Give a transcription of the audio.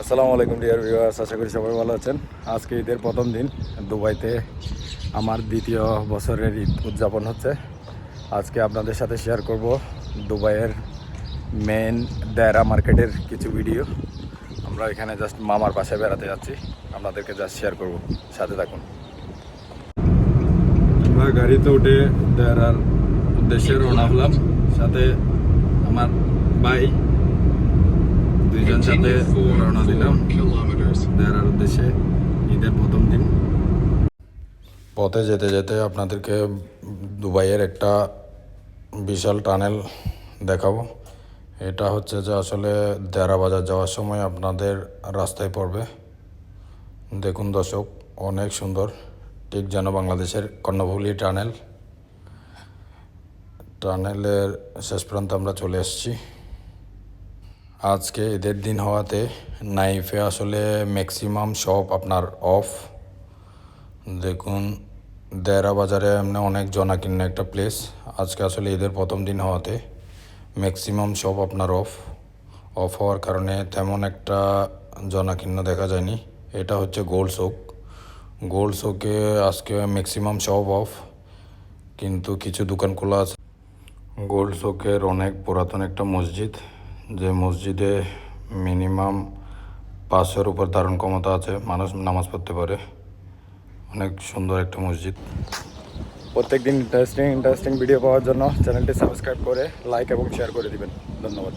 আসসালামু আলাইকুম dear viewers, আশা করি সবাই ভালো আছেন। আজকে ঈদের প্রথম দিন, দুবাইতে আমার দ্বিতীয় বছরের ঈদ উদযাপন হচ্ছে। আজকে আপনাদের সাথে শেয়ার করব দুবাইয়ের মেন দেরা মার্কেটের কিছু ভিডিও। আমরা এখানে জাস্ট মামার বাসায় বেড়াতে যাচ্ছি, আপনাদেরকে জাস্ট শেয়ার করব, সাথে থাকুন। আমরা গাড়িতে উঠে দেরার উদ্দেশ্যে রওনা হলাম, সাথে আমার ভাই দুইজন সাথে রওনা দিলাম দেরার উদ্দেশ্যে ঈদের প্রথম দিন। পথে যেতে যেতে আপনাদেরকে দুবাইয়ের একটা বিশাল টানেল দেখাবো। এটা হচ্ছে যে আসলে দেরা বাজার যাওয়ার সময় আপনাদের রাস্তায় পড়বে। দেখুন দর্শক, অনেক সুন্দর, ঠিক যেন বাংলাদেশের কর্ণফুলী টানেল। টানেলের শেষ প্রান্তে আমরা চলে এসেছি। আজকে ঈদের দিন হওয়াতে নাইফে আসলে ম্যাক্সিমাম শপ আপনার অফ। দেখুন, দেরা বাজারে এমনি অনেক জনাকীর্ণ একটা প্লেস। আজকে আসলে ঈদের প্রথম দিন হওয়াতে ম্যাক্সিমাম শপ আপনার অফ হওয়ার কারণে তেমন একটা জনাকীর্ণ দেখা যায়নি। এটা হচ্ছে গোল্ড শোক। গোল্ড শোকে আজকে ম্যাক্সিমাম শপ অফ, কিন্তু কিছু দোকান খোলা আছে। গোল্ড শোকের অনেক পুরাতন একটা মসজিদ, যে মসজিদে মিনিমাম 500-এর উপর ধারণ ক্ষমতা আছে, মানুষ নামাজ পড়তে পারে। অনেক সুন্দর একটা মসজিদ। প্রত্যেক দিন ইন্টারেস্টিং ভিডিও পাওয়ার জন্য চ্যানেলটি সাবস্ক্রাইব করে লাইক এবং শেয়ার করে দিবেন। ধন্যবাদ।